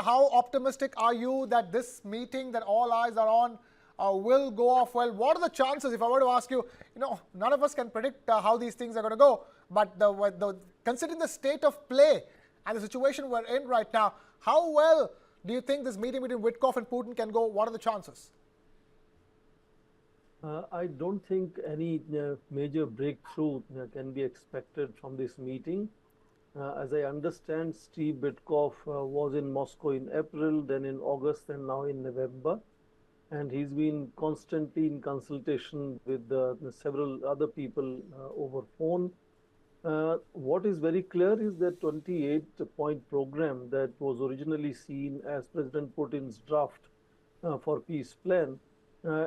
how optimistic are you that this meeting that all eyes are on will go off well? What are the chances? If I were to ask you, none of us can predict how these things are going to go. But considering the state of play and the situation we're in right now, how well do you think this meeting between Witkoff and Putin can go? What are the chances? I don't think any major breakthrough can be expected from this meeting. As I understand, Steve Witkoff was in Moscow in April, then in August, and now in November. And he's been constantly in consultation with several other people over phone. What is very clear is that 28-point program that was originally seen as President Putin's draft for peace plan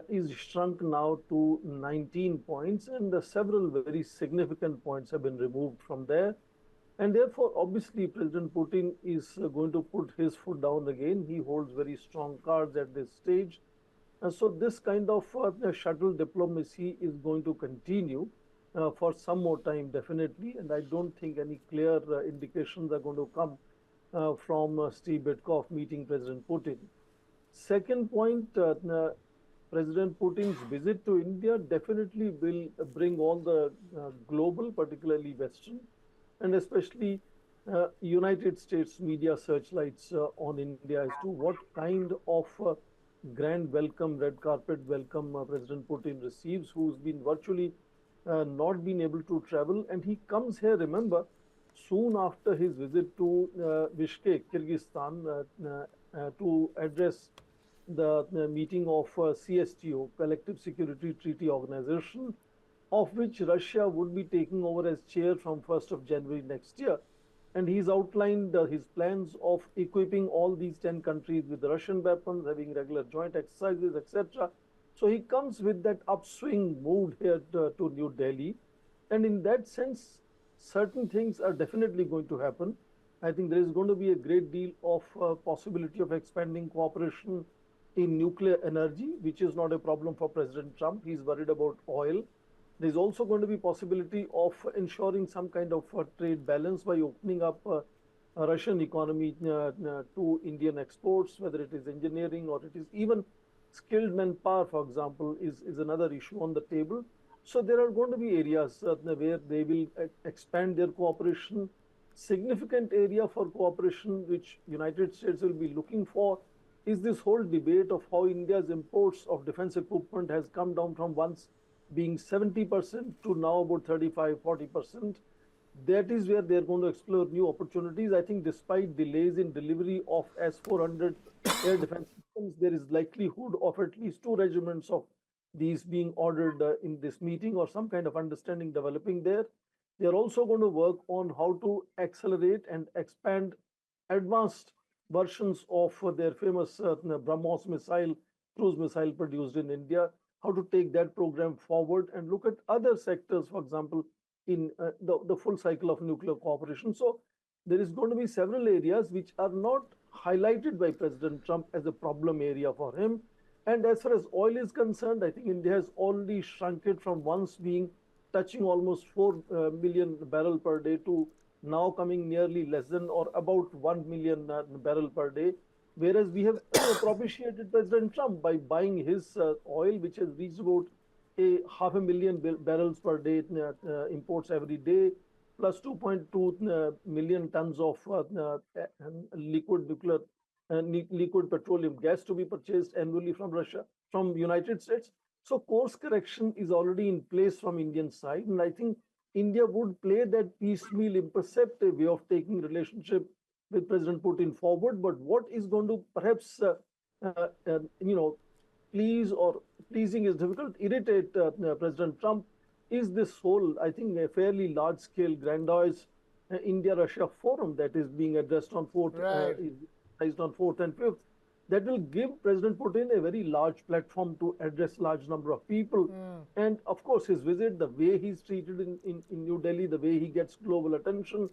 is shrunk now to 19 points, and several very significant points have been removed from there. And therefore, obviously, President Putin is going to put his foot down again. He holds very strong cards at this stage. And so this kind of shuttle diplomacy is going to continue for some more time, definitely. And I don't think any clear indications are going to come from Steve Witkoff meeting President Putin. Second point, President Putin's visit to India definitely will bring all the global, particularly Western, and especially United States media searchlights on India as to what kind of grand welcome, red carpet welcome President Putin receives, who's been virtually not been able to travel. And he comes here, remember, soon after his visit to Bishkek, Kyrgyzstan, to address the meeting of CSTO, Collective Security Treaty Organization, of which Russia would be taking over as chair from 1st of January next year. And he's outlined his plans of equipping all these 10 countries with Russian weapons, having regular joint exercises, etc. So he comes with that upswing mood here to New Delhi. And in that sense, certain things are definitely going to happen. I think there is going to be a great deal of possibility of expanding cooperation in nuclear energy, which is not a problem for President Trump. He's worried about oil. There's also going to be possibility of ensuring some kind of trade balance by opening up a Russian economy to Indian exports, whether it is engineering or it is even skilled manpower, for example, is another issue on the table. So there are going to be areas where they will expand their cooperation. Significant area for cooperation which United States will be looking for is this whole debate of how India's imports of defense equipment has come down from once being 70% to now about 35–40%. That is where they're going to explore new opportunities. I think despite delays in delivery of S-400 air defense systems, there is likelihood of at least 2 regiments of these being ordered in this meeting, or some kind of understanding developing there. They're also going to work on how to accelerate and expand advanced versions of their famous BrahMos missile, cruise missile produced in India, how to take that program forward and look at other sectors, for example, in the full cycle of nuclear cooperation. So there is going to be several areas which are not highlighted by President Trump as a problem area for him. And as far as oil is concerned, I think India has already shrunk it from once being touching almost 4 million barrel per day to now coming nearly less than or about 1 million barrel per day. Whereas we have propitiated President Trump by buying his oil, which has reached about 500,000 barrels per day imports every day, plus 2.2 million tons of liquid petroleum gas to be purchased annually from Russia, from United States. So course correction is already in place from Indian side, and I think India would play that piecemeal, imperceptive way of taking relationship with President Putin forward. But what is going to perhaps, pleasing is difficult, irritate President Trump is this whole, I think, a fairly large-scale, grandiose India-Russia forum that is being addressed on 4th, on 4th and 5th. That will give President Putin a very large platform to address large number of people. And of course, his visit, the way he's treated in New Delhi, the way he gets global attention,